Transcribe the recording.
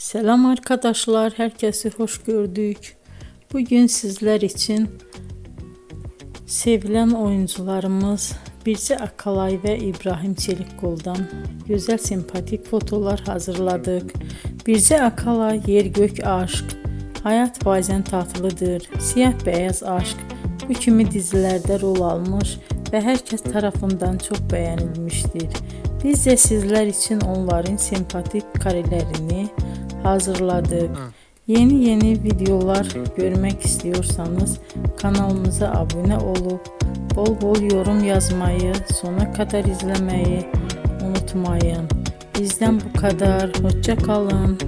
Selam arkadaşlar, herkesi hoş gördük. Bugün sizler için sevilen oyuncularımız Birce Akalay ve İbrahim Çelikkol'dan güzel sempatik fotolar hazırladık. Birce Akalay yer gök aşk, hayat bazen tatlıdır, siyah beyaz aşk bu kimi dizilerde rol almış ve herkes tarafından çok beğenilmiştir. Biz de sizler için onların sempatik karelerini hazırladık. Yeni videolar görmek istiyorsanız kanalımıza abone olup bol bol yorum yazmayı, sona kadar izlemeyi unutmayın. Bizden bu kadar. Hoşça kalın.